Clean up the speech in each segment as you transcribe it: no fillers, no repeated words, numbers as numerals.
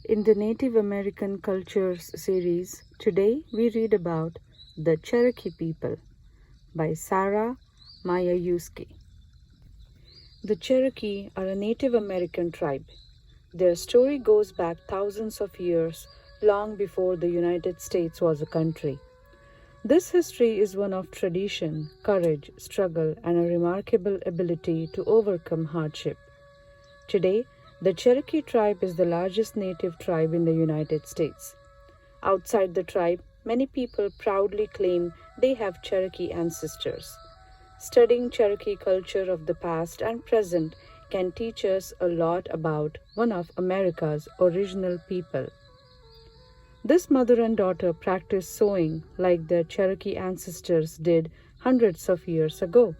In the Native American Cultures series, today we read about the Cherokee people by Sarah Mayayuski. The Cherokee are a Native American tribe. Their story goes back thousands of years, long before the United States was a country. This history is one of tradition, courage, struggle, and a remarkable ability to overcome hardship. Today, the Cherokee tribe is the largest native tribe in the United States. Outside the tribe, many people proudly claim they have Cherokee ancestors. Studying Cherokee culture of the past and present can teach us a lot about one of America's original people. This mother and daughter practice sewing like their Cherokee ancestors did hundreds of years ago.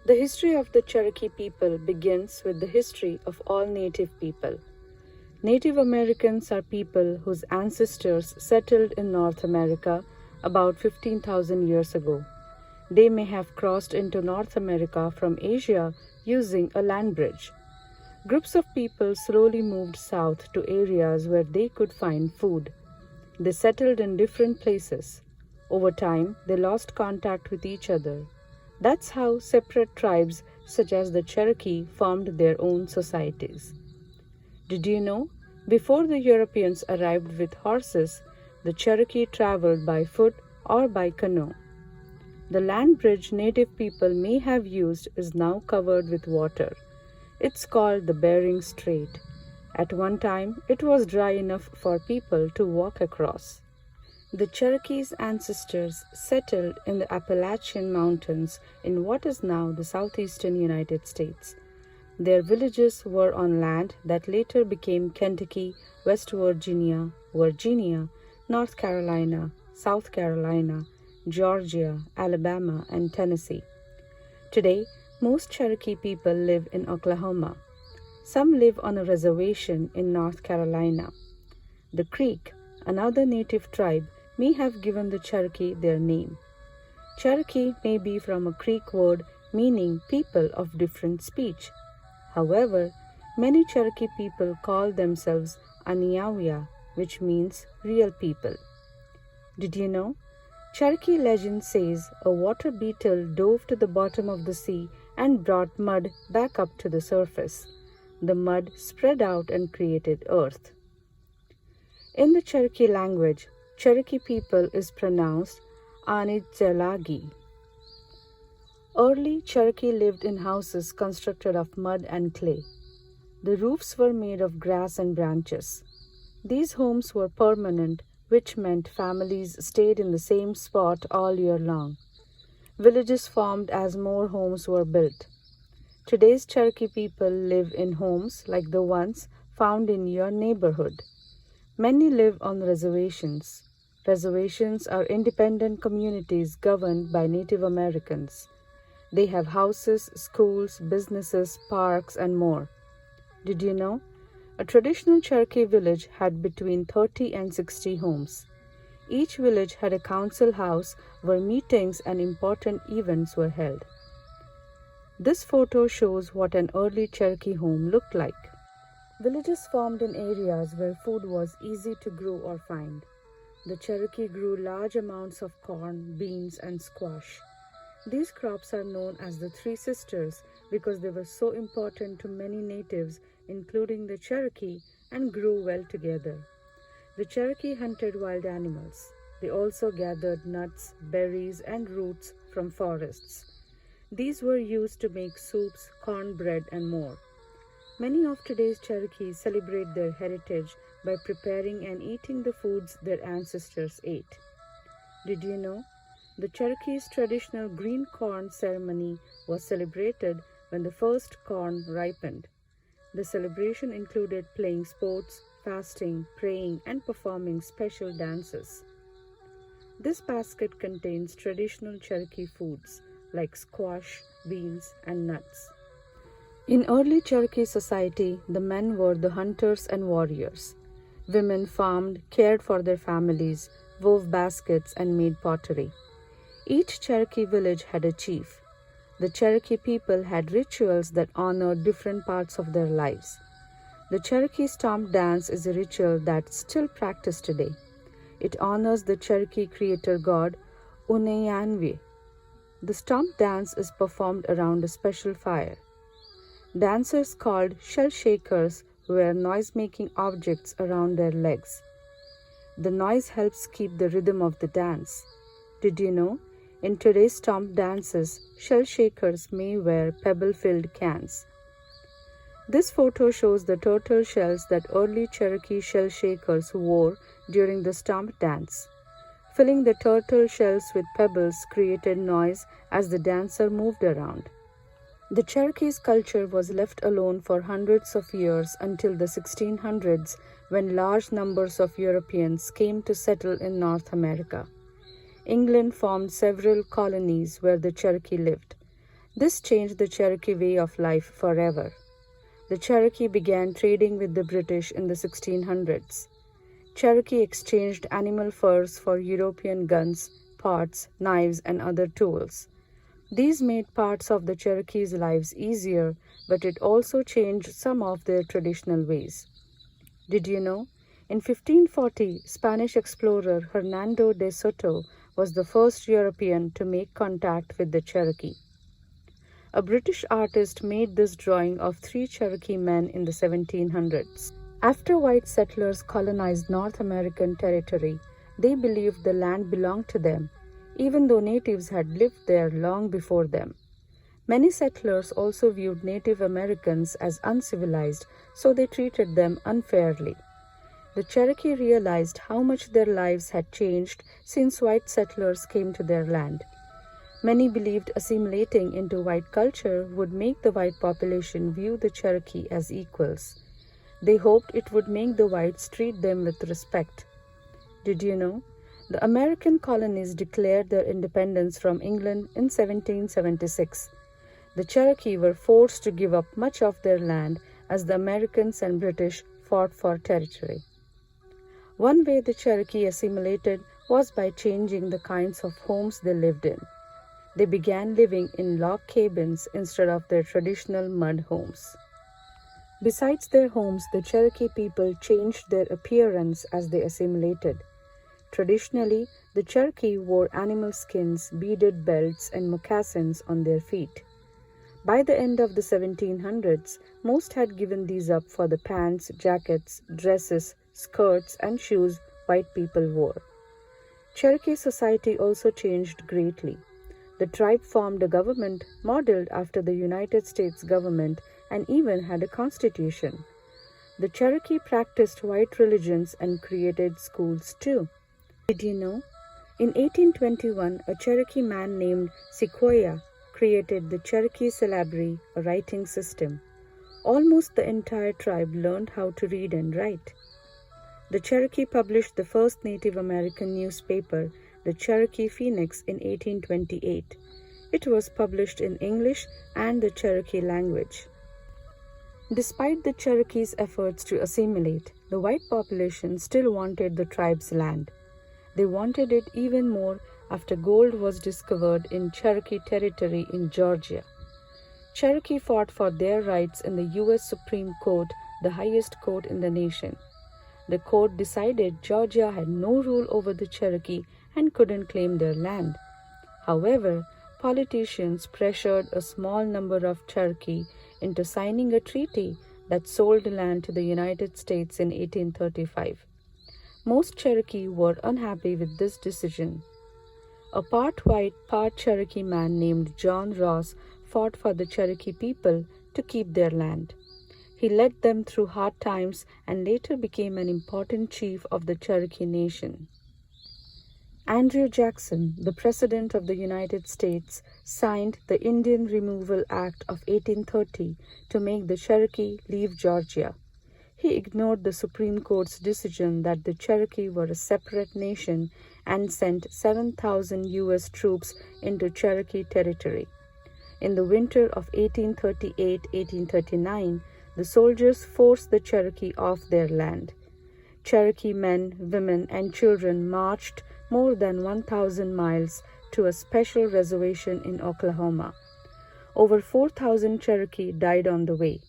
The history of the Cherokee people begins with the history of all Native people. Native Americans are people whose ancestors settled in North America about 15,000 years ago. They may have crossed into North America from Asia using a land bridge. Groups of people slowly moved south to areas where they could find food. They settled in different places. Over time, they lost contact with each other. That's how separate tribes such as the Cherokee formed their own societies. Did you know? Before the Europeans arrived with horses, the Cherokee traveled by foot or by canoe. The land bridge native people may have used is now covered with water. It's called the Bering Strait. At one time, it was dry enough for people to walk across. The Cherokees' ancestors settled in the Appalachian Mountains in what is now the southeastern United States. Their villages were on land that later became Kentucky, West Virginia, Virginia, North Carolina, South Carolina, Georgia, Alabama, and Tennessee. Today, most Cherokee people live in Oklahoma. Some live on a reservation in North Carolina. The Creek, another native tribe, may have given the Cherokee their name. Cherokee may be from a Creek word meaning people of different speech. However, many Cherokee people call themselves Aniawia, which means real people. Did you know? Cherokee legend says a water beetle dove to the bottom of the sea and brought mud back up to the surface. The mud spread out and created earth. In the Cherokee language, Cherokee people is pronounced Anitzelagi. Early Cherokee lived in houses constructed of mud and clay. The roofs were made of grass and branches. These homes were permanent, which meant families stayed in the same spot all year long. Villages formed as more homes were built. Today's Cherokee people live in homes like the ones found in your neighborhood. Many live on reservations. Reservations are independent communities governed by Native Americans. They have houses, schools, businesses, parks, and more. Did you know? A traditional Cherokee village had between 30 and 60 homes. Each village had a council house where meetings and important events were held. This photo shows what an early Cherokee home looked like. Villages formed in areas where food was easy to grow or find. The Cherokee grew large amounts of corn, beans, and squash. These crops are known as the Three Sisters because they were so important to many natives, including the Cherokee, and grew well together. The Cherokee hunted wild animals. They also gathered nuts, berries, and roots from forests. These were used to make soups, cornbread, and more. Many of today's Cherokees celebrate their heritage by preparing and eating the foods their ancestors ate. Did you know? The Cherokees' traditional green corn ceremony was celebrated when the first corn ripened. The celebration included playing sports, fasting, praying, and performing special dances. This basket contains traditional Cherokee foods like squash, beans, and nuts. In early Cherokee society, the men were the hunters and warriors. Women farmed, cared for their families, wove baskets, and made pottery. Each Cherokee village had a chief. The Cherokee people had rituals that honored different parts of their lives. The Cherokee Stomp Dance is a ritual that's still practiced today. It honors the Cherokee creator god Uneyanwe. The stomp dance is performed around a special fire. Dancers called shell shakers wear noise-making objects around their legs. The noise helps keep the rhythm of the dance. Did you know? In today's stomp dances, shell shakers may wear pebble-filled cans. This photo shows the turtle shells that early Cherokee shell shakers wore during the stomp dance. Filling the turtle shells with pebbles created noise as the dancer moved around. The Cherokee's culture was left alone for hundreds of years until the 1600s, when large numbers of Europeans came to settle in North America. England formed several colonies where the Cherokee lived. This changed the Cherokee way of life forever. The Cherokee began trading with the British in the 1600s. Cherokee exchanged animal furs for European guns, pots, knives, and other tools. These made parts of the Cherokees' lives easier, but it also changed some of their traditional ways. Did you know? In 1540, Spanish explorer Hernando de Soto was the first European to make contact with the Cherokee. A British artist made this drawing of 3 Cherokee men in the 1700s. After white settlers colonized North American territory, they believed the land belonged to them, even though natives had lived there long before them. Many settlers also viewed Native Americans as uncivilized, so they treated them unfairly. The Cherokee realized how much their lives had changed since white settlers came to their land. Many believed assimilating into white culture would make the white population view the Cherokee as equals. They hoped it would make the whites treat them with respect. Did you know? The American colonies declared their independence from England in 1776. The Cherokee were forced to give up much of their land as the Americans and British fought for territory. One way the Cherokee assimilated was by changing the kinds of homes they lived in. They began living in log cabins instead of their traditional mud homes. Besides their homes, the Cherokee people changed their appearance as they assimilated. Traditionally, the Cherokee wore animal skins, beaded belts, and moccasins on their feet. By the end of the 1700s, most had given these up for the pants, jackets, dresses, skirts, and shoes white people wore. Cherokee society also changed greatly. The tribe formed a government modeled after the United States government and even had a constitution. The Cherokee practiced white religions and created schools too. Did you know? In 1821, a Cherokee man named Sequoyah created the Cherokee syllabary, a writing system. Almost the entire tribe learned how to read and write. The Cherokee published the first Native American newspaper, the Cherokee Phoenix, in 1828. It was published in English and the Cherokee language. Despite the Cherokees' efforts to assimilate, the white population still wanted the tribe's land. They wanted it even more after gold was discovered in Cherokee territory in Georgia. Cherokee fought for their rights in the U.S. Supreme Court, the highest court in the nation. The court decided Georgia had no rule over the Cherokee and couldn't claim their land. However, politicians pressured a small number of Cherokee into signing a treaty that sold land to the United States in 1835. Most Cherokee were unhappy with this decision. A part white, part Cherokee man named John Ross fought for the Cherokee people to keep their land. He led them through hard times and later became an important chief of the Cherokee Nation. Andrew Jackson, the President of the United States, signed the Indian Removal Act of 1830 to make the Cherokee leave Georgia. He ignored the Supreme Court's decision that the Cherokee were a separate nation and sent 7,000 U.S. troops into Cherokee territory. In the winter of 1838-1839, the soldiers forced the Cherokee off their land. Cherokee men, women, and children marched more than 1,000 miles to a special reservation in Oklahoma. Over 4,000 Cherokee died on the way.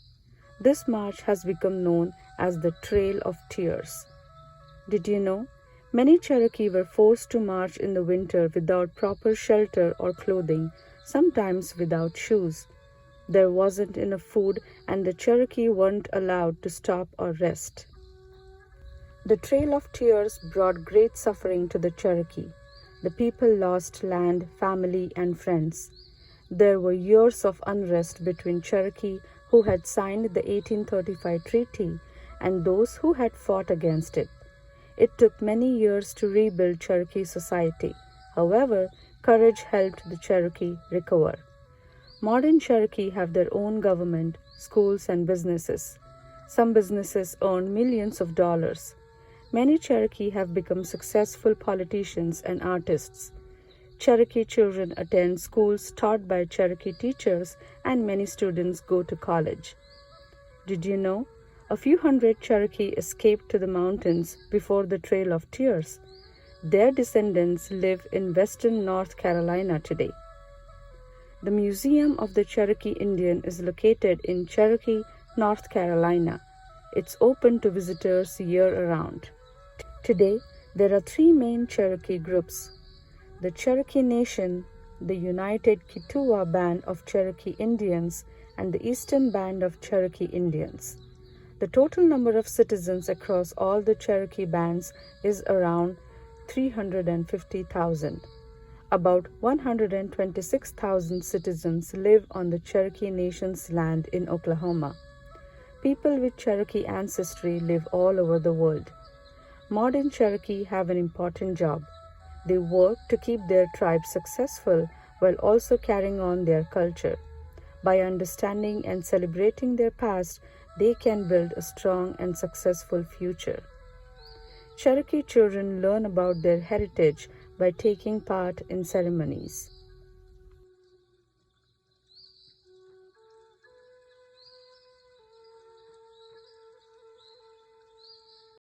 This march has become known as the Trail of Tears. Did you know? Many Cherokee were forced to march in the winter without proper shelter or clothing, sometimes without shoes. There wasn't enough food, and the Cherokee weren't allowed to stop or rest. The Trail of Tears brought great suffering to the Cherokee. The people lost land, family, and friends. There were years of unrest between Cherokee, who had signed the 1835 treaty, and those who had fought against it. It took many years to rebuild Cherokee society. However, courage helped the Cherokee recover. Modern Cherokee have their own government, schools, and businesses. Some businesses earn millions of dollars. Many Cherokee have become successful politicians and artists. Cherokee children attend schools taught by Cherokee teachers, and many students go to college. Did you know? A few hundred Cherokee escaped to the mountains before the Trail of Tears. Their descendants live in western North Carolina today. The Museum of the Cherokee Indian is located in Cherokee, North Carolina. It's open to visitors year-round. Today, there are three main Cherokee groups: the Cherokee Nation, the United Kituwa Band of Cherokee Indians, and the Eastern Band of Cherokee Indians. The total number of citizens across all the Cherokee bands is around 350,000. About 126,000 citizens live on the Cherokee Nation's land in Oklahoma. People with Cherokee ancestry live all over the world. Modern Cherokee have an important job. They work to keep their tribe successful while also carrying on their culture. By understanding and celebrating their past, they can build a strong and successful future. Cherokee children learn about their heritage by taking part in ceremonies.